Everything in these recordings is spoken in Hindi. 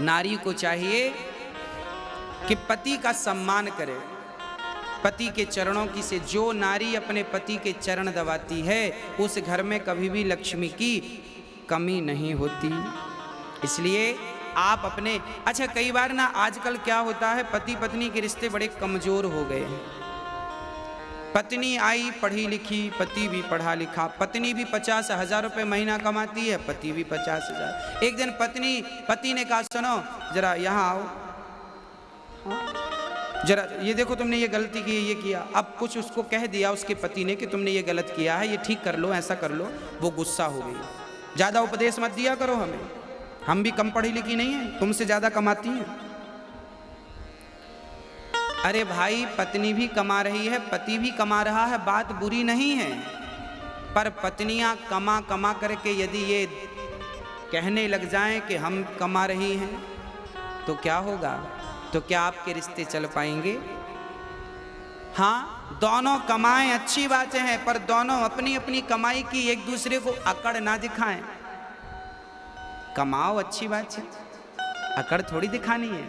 नारी को चाहिए कि पति का सम्मान करे, पति के चरणों की से जो नारी अपने पति के चरण दबाती है उस घर में कभी भी लक्ष्मी की कमी नहीं होती। इसलिए आप अपने अच्छा कई बार ना आजकल क्या होता है, पति पत्नी के रिश्ते बड़े कमजोर हो गए हैं। पत्नी आई पढ़ी लिखी, पति भी पढ़ा लिखा, पत्नी भी 50,000 रुपये महीना कमाती है, पति भी 50,000। एक दिन पति ने कहा सुनो जरा यहाँ आओ, जरा ये देखो तुमने ये गलती की, ये किया। अब कुछ उसको कह दिया उसके पति ने कि तुमने ये गलत किया है, ये ठीक कर लो, ऐसा कर लो। वो गुस्सा हो गई। ज़्यादा उपदेश मत दिया करो हमें, हम भी कम पढ़ी लिखी नहीं है, तुमसे ज़्यादा कमाती हैं। अरे भाई पत्नी भी कमा रही है, पति भी कमा रहा है, बात बुरी नहीं है। पर पत्नियां कमा कमा करके यदि ये कहने लग जाएं कि हम कमा रही हैं तो क्या होगा? तो क्या आपके रिश्ते चल पाएंगे? हाँ, दोनों कमाएं अच्छी बातें हैं, पर दोनों अपनी अपनी कमाई की एक दूसरे को अकड़ ना दिखाएं। कमाओ अच्छी बात है, अकड़ थोड़ी दिखानी है।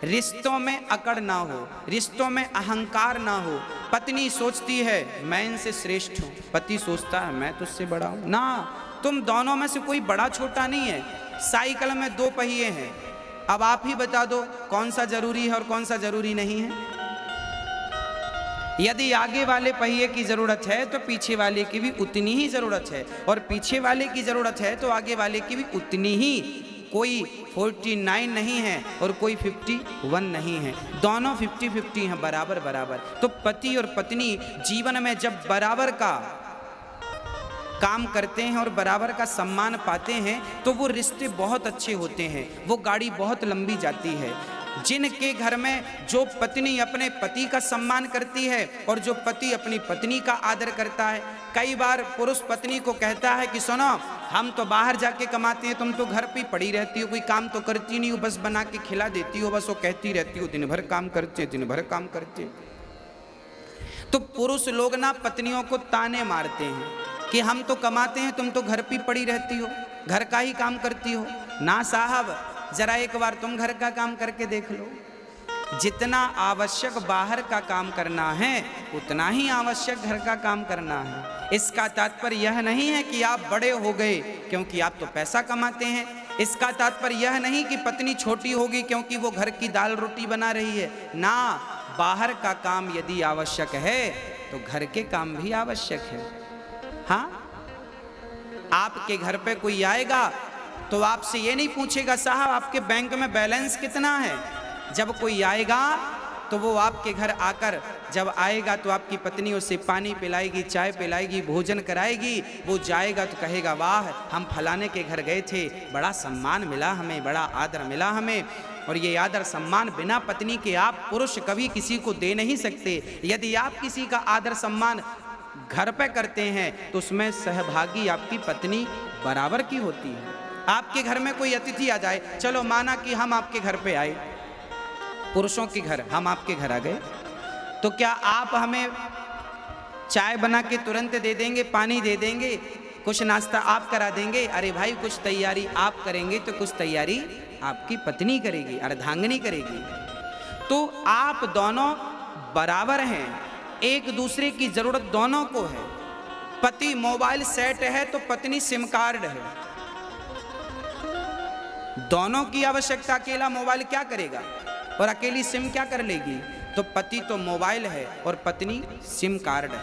रिश्तों में अकड़ ना हो, रिश्तों में अहंकार ना हो। पत्नी सोचती है मैं इनसे श्रेष्ठ हूँ, पति सोचता है मैं तुझसे बड़ा हूँ। ना, तुम दोनों में से कोई बड़ा छोटा नहीं है। साइकिल में 2 पहिए हैं, अब आप ही बता दो कौन सा जरूरी है और कौन सा जरूरी नहीं है। यदि आगे वाले पहिए की जरूरत है तो पीछे वाले की भी उतनी ही जरूरत है, और पीछे वाले की जरूरत है तो आगे वाले की भी उतनी ही। कोई 49 नहीं है और कोई 51 नहीं है, दोनों 50-50 हैं, बराबर बराबर। तो पति और पत्नी जीवन में जब बराबर का काम करते हैं और बराबर का सम्मान पाते हैं तो वो रिश्ते बहुत अच्छे होते हैं, वो गाड़ी बहुत लंबी जाती है। जिनके घर में जो पत्नी अपने पति का सम्मान करती है और जो पति अपनी पत्नी का आदर करता है। कई बार पुरुष पत्नी को कहता है कि सुनो हम तो बाहर जाके कमाते हैं, तुम तो घर पे पड़ी रहती हो, कोई काम तो करती नहीं हो, बस बना के खिला देती हो, बस वो कहती रहती हो दिन भर काम करते, दिन भर काम करते। तो पुरुष लोग ना पत्नियों को ताने मारते हैं कि हम तो कमाते हैं, तुम तो घर पे पड़ी रहती हो, घर का ही काम करती हो। ना साहब, जरा एक बार तुम घर का काम करके देख लो। जितना आवश्यक बाहर का काम करना है उतना ही आवश्यक घर का काम करना है। इसका तात्पर्य यह नहीं है कि आप बड़े हो गए क्योंकि आप तो पैसा कमाते हैं। इसका तात्पर्य यह नहीं कि पत्नी छोटी होगी क्योंकि वो घर की दाल रोटी बना रही है। ना, बाहर का काम यदि आवश्यक है तो घर के काम भी आवश्यक है। हाँ, आपके घर पे कोई आएगा तो आपसे ये नहीं पूछेगा साहब आपके बैंक में बैलेंस कितना है। जब कोई आएगा तो वो आपके घर आकर जब आएगा तो आपकी पत्नी उसे पानी पिलाएगी, चाय पिलाएगी, भोजन कराएगी। वो जाएगा तो कहेगा वाह हम फलाने के घर गए थे, बड़ा सम्मान मिला हमें, बड़ा आदर मिला हमें। और ये आदर सम्मान बिना पत्नी के आप पुरुष कभी किसी को दे नहीं सकते। यदि आप किसी का आदर सम्मान घर पे करते हैं तो उसमें सहभागी आपकी पत्नी बराबर की होती है। आपके घर में कोई अतिथि आ जाए, चलो माना कि हम आपके घर पे आए, पुरुषों के घर हम आपके घर आ गए, तो क्या आप हमें चाय बना के तुरंत दे देंगे, पानी दे देंगे, कुछ नाश्ता आप करा देंगे? अरे भाई कुछ तैयारी आप करेंगे तो कुछ तैयारी आपकी पत्नी करेगी, अर्धांगिनी करेगी। तो आप दोनों बराबर हैं, एक दूसरे की जरूरत दोनों को है। पति मोबाइल सेट है तो पत्नी सिम कार्ड है। दोनों की आवश्यकता, अकेला मोबाइल क्या करेगा और अकेली सिम क्या कर लेगी? तो पति तो मोबाइल है और पत्नी सिम कार्ड है,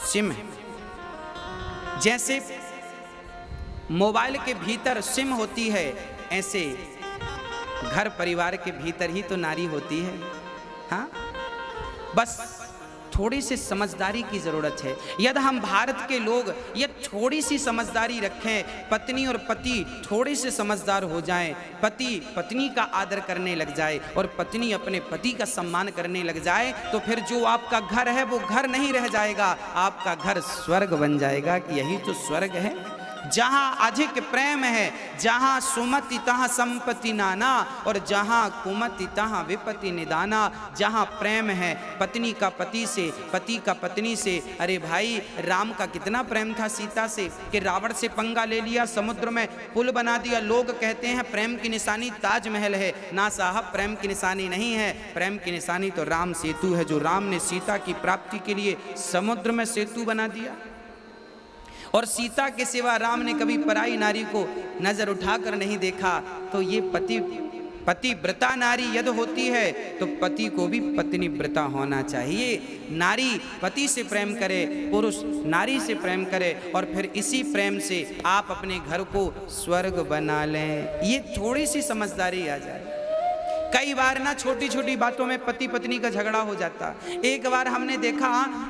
सिम है। जैसे मोबाइल के भीतर सिम होती है ऐसे घर परिवार के भीतर ही तो नारी होती है। हाँ, बस थोड़ी सी समझदारी की जरूरत है। यदि हम भारत के लोग ये थोड़ी सी समझदारी रखें, पत्नी और पति थोड़े से समझदार हो जाएं, पति पत्नी का आदर करने लग जाए और पत्नी अपने पति का सम्मान करने लग जाए, तो फिर जो आपका घर है वो घर नहीं रह जाएगा, आपका घर स्वर्ग बन जाएगा। कि यही तो स्वर्ग है। जहाँ अधिक प्रेम है, जहाँ सुमति तहाँ संपत्ति नाना, और जहाँ कुमति तहाँ विपत्ति निदाना। जहाँ प्रेम है पत्नी का पति से, पति का पत्नी से। अरे भाई, राम का कितना प्रेम था सीता से कि रावण से पंगा ले लिया, समुद्र में पुल बना दिया। लोग कहते हैं प्रेम की निशानी ताजमहल है। ना साहब, प्रेम की निशानी नहीं है। प्रेम की निशानी तो राम सेतु है, जो राम ने सीता की प्राप्ति के लिए समुद्र में सेतु बना दिया। और सीता के सिवा राम ने कभी पराई नारी को नजर उठाकर नहीं देखा। तो ये पतिव्रता नारी यदि होती है तो पति को भी पत्नी व्रता होना चाहिए। नारी पति से प्रेम करे, पुरुष नारी से प्रेम करे, और फिर इसी प्रेम से आप अपने घर को स्वर्ग बना लें। ये थोड़ी सी समझदारी आ जाए। कई बार ना छोटी छोटी बातों में पति पत्नी का झगड़ा हो जाता। एक बार हमने देखा,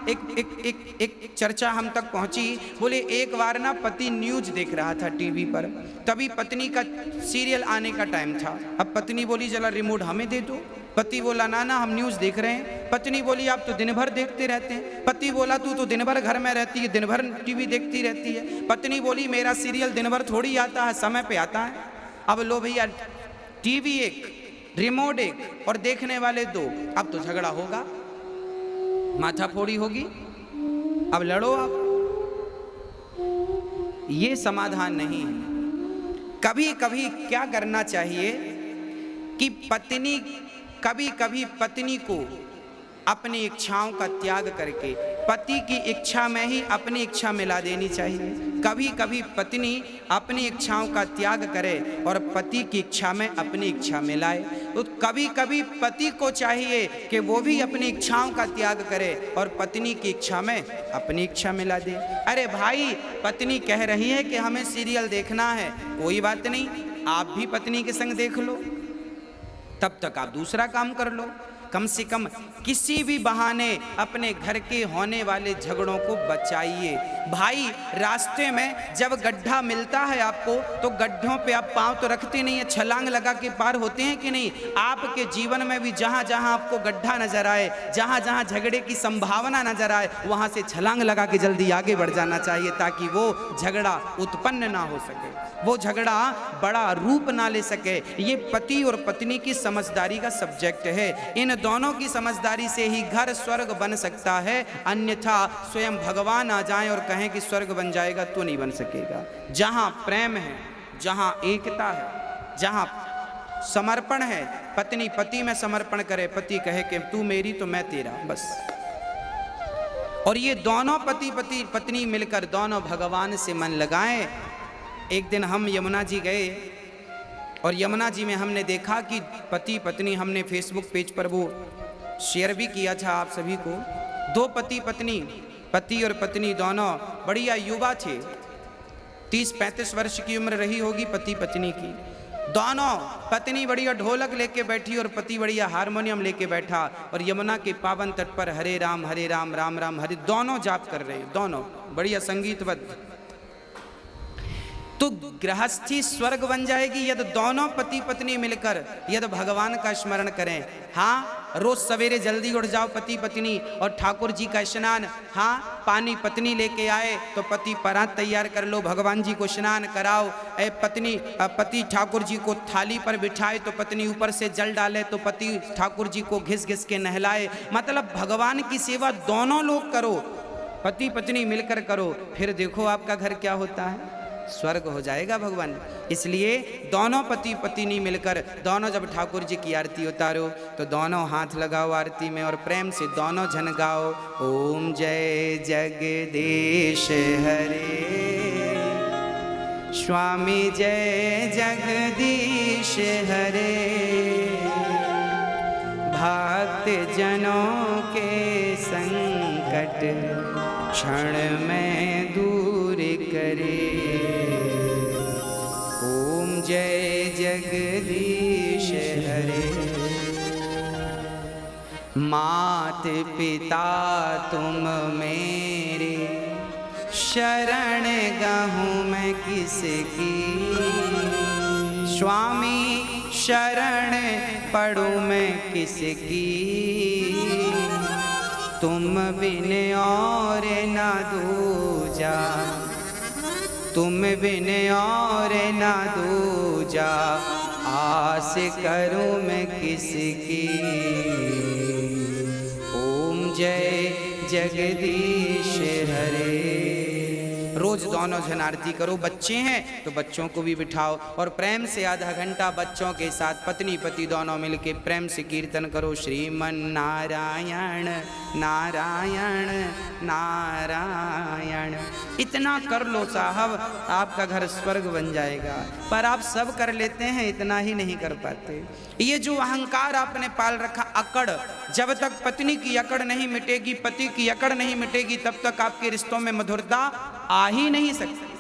एक चर्चा हम तक पहुंची, बोले एक बार ना पति न्यूज देख रहा था टीवी पर, तभी पत्नी का सीरियल आने का टाइम था। अब पत्नी बोली जरा रिमोट हमें दे दो। पति बोला ना ना, हम न्यूज देख रहे हैं। पत्नी बोली आप तो दिन भर देखते रहते हैं। पति बोला तू तो दिन भर घर में रहती है, दिन भर टीवी देखती रहती है। पत्नी बोली मेरा सीरियल दिन भर थोड़ी आता है, समय पे आता है। अब लो भैया, टीवी एक, रिमोट एक और देखने वाले दो। अब तो झगड़ा होगा, माथा फोड़ी होगी, अब लड़ो आप। ये समाधान नहीं है। कभी कभी क्या करना चाहिए कि पत्नी, कभी कभी पत्नी को अपनी इच्छाओं का त्याग करके पति की इच्छा में ही अपनी इच्छा मिला देनी चाहिए। कभी कभी पत्नी अपनी इच्छाओं का त्याग करे और पति की इच्छा में अपनी इच्छा मिलाए। तो कभी कभी पति को चाहिए कि वो भी अपनी इच्छाओं का त्याग करे और पत्नी की इच्छा में अपनी इच्छा मिला दे। अरे भाई, पत्नी कह रही है कि हमें सीरियल देखना है, कोई बात नहीं, आप भी पत्नी के संग देख लो, तब तक आप दूसरा काम कर लो। कम से कम किसी भी बहाने अपने घर के होने वाले झगड़ों को बचाइए। भाई, रास्ते में जब गड्ढा मिलता है आपको, तो गड्ढों पे आप पांव तो रखते नहीं है, छलांग लगा के पार होते हैं कि नहीं। आपके जीवन में भी जहां जहां आपको गड्ढा नजर आए, जहां जहां झगड़े की संभावना नजर आए, वहां से छलांग लगा के जल्दी आगे बढ़ जाना चाहिए, ताकि वो झगड़ा उत्पन्न ना हो सके, वो झगड़ा बड़ा रूप ना ले सके। ये पति और पत्नी की समझदारी का सब्जेक्ट है। इन दोनों की समझदारी से ही घर स्वर्ग बन सकता है, अन्यथा स्वयं भगवान आ जाएं और कहें कि स्वर्ग बन जाएगा तो नहीं बन सकेगा। जहां प्रेम है, जहां एकता है, जहां समर्पण है, पत्नी पति में समर्पण करे, पति कहे कि तू मेरी तो मैं तेरा, बस। और ये दोनों पति पत्नी मिलकर दोनों भगवान से मन लगाएं। एक दिन हम यमुना जी गए और यमुना जी में हमने देखा कि पति पत्नी, हमने फेसबुक पेज पर वो शेयर भी किया था आप सभी को, दो पति पत्नी, पति और पत्नी दोनों बढ़िया युवा थे, 30-35 वर्ष की उम्र रही होगी पति पत्नी की। दोनों, पत्नी बढ़िया ढोलक लेके बैठी और पति बढ़िया हारमोनियम लेके बैठा, और यमुना के पावन तट पर हरे राम राम राम हरे, दोनों जाप कर रहे हैं, दोनों बढ़िया संगीतबद्ध। तो गृहस्थी स्वर्ग बन जाएगी यदि दोनों पति पत्नी मिलकर यदि भगवान का स्मरण करें। हाँ, रोज सवेरे जल्दी उठ जाओ पति पत्नी और ठाकुर जी का स्नान। हाँ, पानी पत्नी लेके आए तो पति परात तैयार कर लो, भगवान जी को स्नान कराओ। पति ठाकुर जी को थाली पर बिठाए तो पत्नी ऊपर से जल डाले, तो पति ठाकुर जी को घिस घिस के नहलाए। मतलब भगवान की सेवा दोनों लोग करो, पति पत्नी मिलकर करो, फिर देखो आपका घर क्या होता है, स्वर्ग हो जाएगा भगवान। इसलिए दोनों पति पत्नी मिलकर, दोनों जब ठाकुर जी की आरती उतारो तो दोनों हाथ लगाओ आरती में और प्रेम से दोनों जन गाओ, ओम जय जगदीश हरे, स्वामी जय जगदीश हरे, भक्त जनों के संकट क्षण में दूर करे, ओम जय जगदीश हरे। मात पिता तुम मेरे, शरण गहूँ मैं किसकी, स्वामी शरण पढ़ूँ मैं किसकी, तुम बिन और न दूजा, तुम बिन और ना दूजा, आस करूं मैं किसकी। ओम जय जगदीश हरे। रोज दोनों जन आरती करो। बच्चे हैं तो बच्चों को भी बिठाओ और प्रेम से आधा घंटा बच्चों के साथ पत्नी पति दोनों मिलके प्रेम से कीर्तन करो, श्रीमन नारायण नारायण नारायण। इतना कर लो साहब, आपका घर स्वर्ग बन जाएगा। पर आप सब कर लेते हैं, इतना ही नहीं कर पाते। ये जो अहंकार आपने पाल रखा, अकड़, जब तक पत्नी की अकड़ नहीं मिटेगी, पति की अकड़ नहीं मिटेगी, तब तक आपके रिश्तों में मधुरता आ ही नहीं सकती।